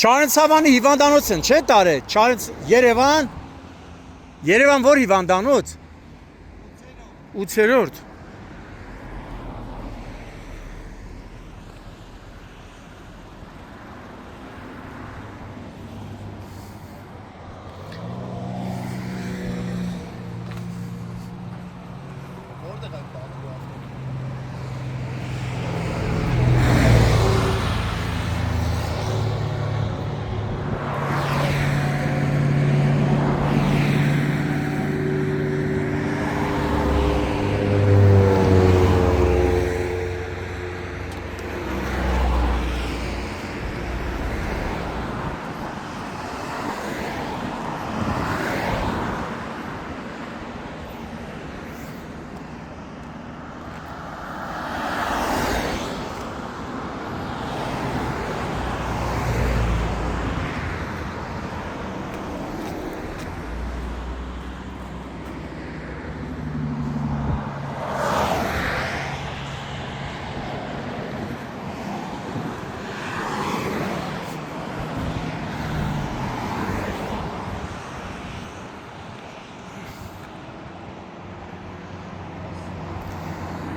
Չարենցավանի հիվանդանոց են, չէ՞ տարե։ Երևան։ Երևան որ հիվանդանոց։ 8-րդ։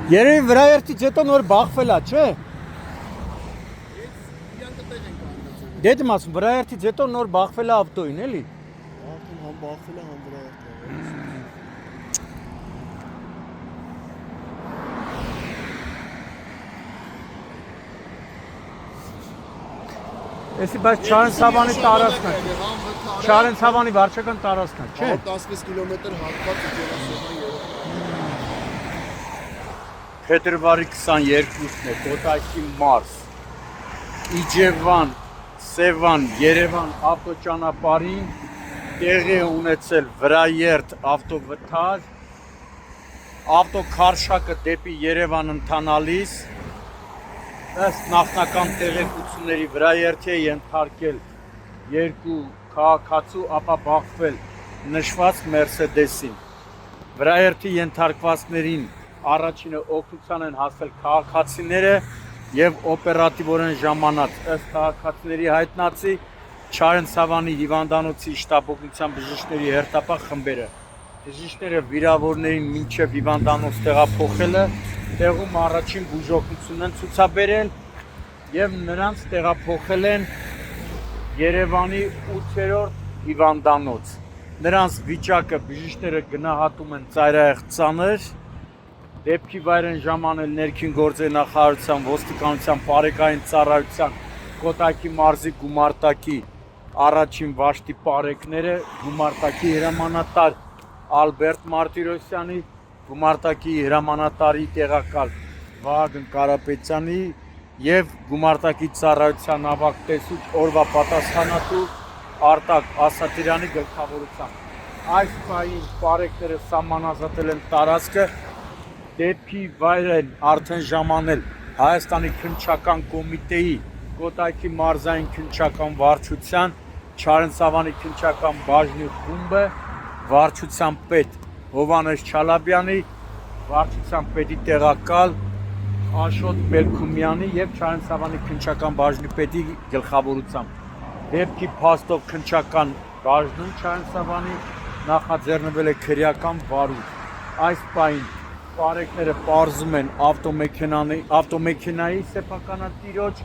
Երևի վրայերթից հետո նոր բախվել է, չէ։ Դե դեմ ասում, վրայերթից հետո նոր բախվել է ավտոյին, էլի։ Արդեն համ բախվել է, համ վրայերթ է։ Էսի բայց Չարենցավանի տարածքն է։ Չարենցավանի վարչական տարածքն է, չէ։ 16 կիլոմետր հատված ջերասեման Փետրվարի 22-ն է, Կոտայքի մարզ, Իջևան, Սևան, Երևան ավտոճանապարհին տեղի է ունեցել վրայերթ ավտովթար, ավտոքարշակը դեպի Երևան ընթանալիս, ըստ նախնական տեղեկությունների վրայերթի է ենթարկել երկու քաղաքացու, ապա բախվել նշված Մերսեդեսին։ Վրայերթի ենթարկվածներին առաջինը օգնության են հասել քաղաքացիները եւ օպերատիվորեն ժամանած ըստ քաղաքացիների հայտնածի Չարենցավանի հիվանդանոցի շտաբօգնության բժիշկների հերթապահ խմբերը բժիշկները վիրավորներին մինչև հիվանդանոց տեղափոխելը տեղում առաջին բուժօգնություն են ցուցաբերել եւ նրանց տեղափոխել են Երևանի 8-րդ հիվանդանոց նրանց վիճակը բժիշկները գնահատում են ծայրահեղ ծանր Դեպքի վայր են ժամանել ներքին գործերի նախարարության, ոստիկանության, բարեկային ծառայության, Կոտայքի մարզի գումարտակի առաջին վաշտի բարեկները, գումարտակի հրամանատար Ալբերտ Մարտիրոսյանի, գումարտակի հրամանատարի տեղակալ Վահագն Կարապետյանի եւ գումարտակի ծառայության ավագ տեսուչ օրվա պատասխանատու Արտակ Ասատիրյանի գլխավորությամբ։ Այս պահին բարեկները սահմանազատել են տարածքը Դեպքի վայր են արդեն ժամանել Հայաստանի քննչական կոմիտեի, Կոտայքի մարզային քննչական վարչության, Չարենցավանի քննչական բաժնի խումբը, վարչության պետ Հովհաննես Չալաբյանի, վարչության պետի տեղակալ Աշոտ Բելքումյանի եւ Չարենցավանի քննչական բաժնի պետի գլխավորությամբ։ Դեպքի փաստով քննչական բաժնում Չարենցավանի նախաձեռնվել է քրեական վարույթ։ Այս պահին Բարեկները պարզում են ավտոմեքենայի սեփականատիրոջ,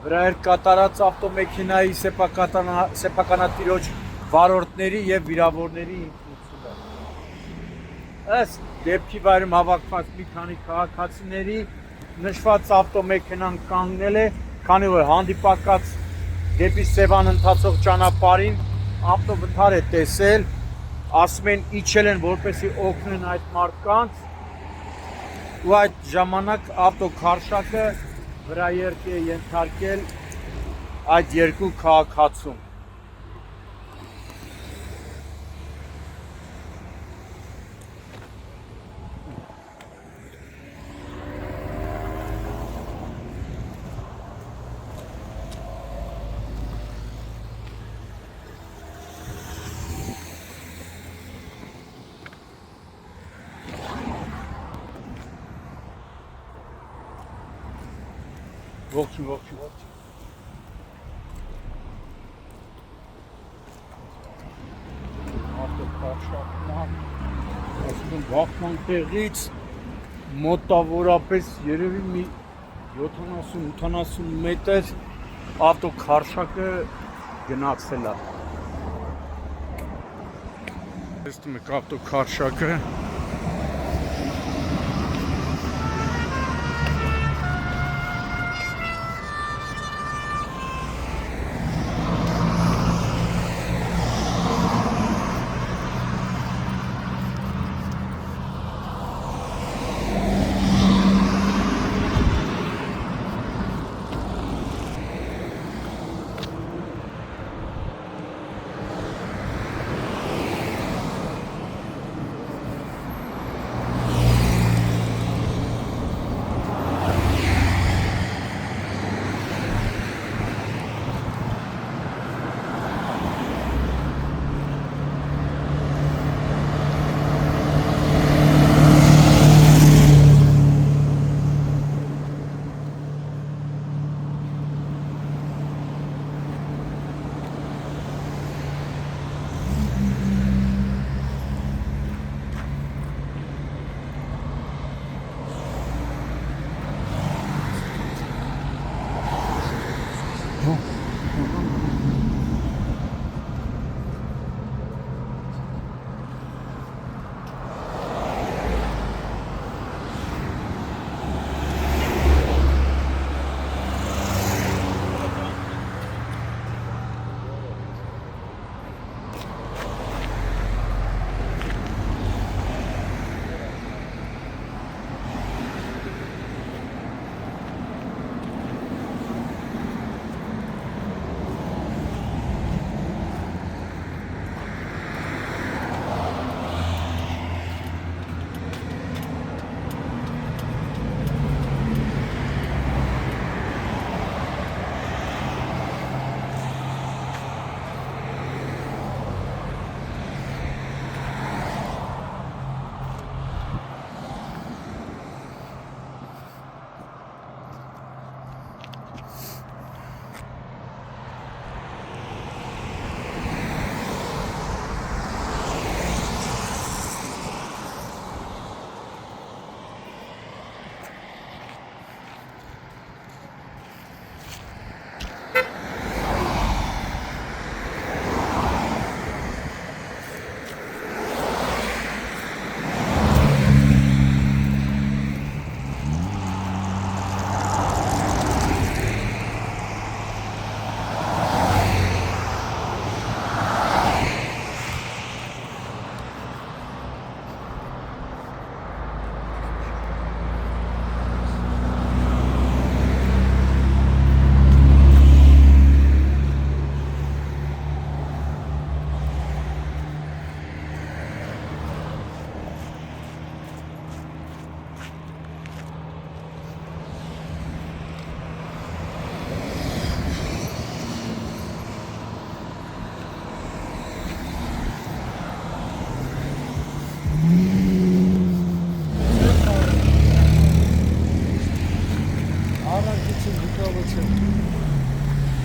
վրայերթ կատարած ավտոմեքենայի սեփականատիրոջ վարորդների եւ վիրավորների ինքնությունը։ Ըստ դեպքի վայրում հավաքված մի քանի քաղաքացիների նշված ավտոմեքենան կանգնել է, քանի որ հանդիպակաց դեպի Սևան ընթացող ճանապարհին ավտովթար է տեսել, ասում են իջել են որպեսզի օգնեն այդ մարդկանց ու այդ ժամանակ ավտոքարշակը վրայերթի է ենթարկել այդ երկու քաղաքացուն։ Ողջույն, ողջույն, ողջույն։ Բախման տեղից մոտավորապես երևի մի 70-80 մետր ավտոքարշակը գնացել է։ Տեսնում եք ավտոքարշակը։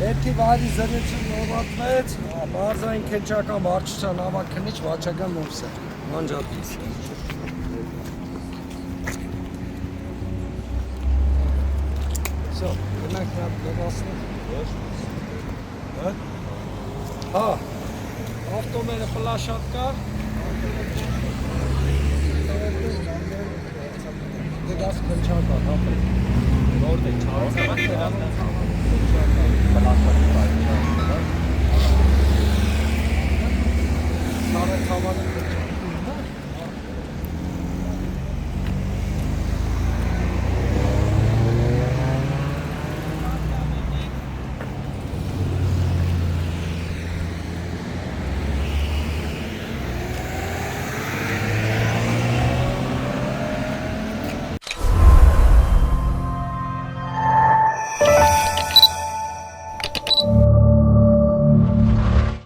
Ერთი վարի զրեցին նովատվեց, մարզային կենչական վարչության ավակ քնիչ վաչական մովսը, մանջապիս։ Всё, գնանք նա դասնենք։ Հա, ավտոմերը պլաշատ կա։ Դաս կենչական, հա։ Որտե՞ղ չարոցը, բան դրան։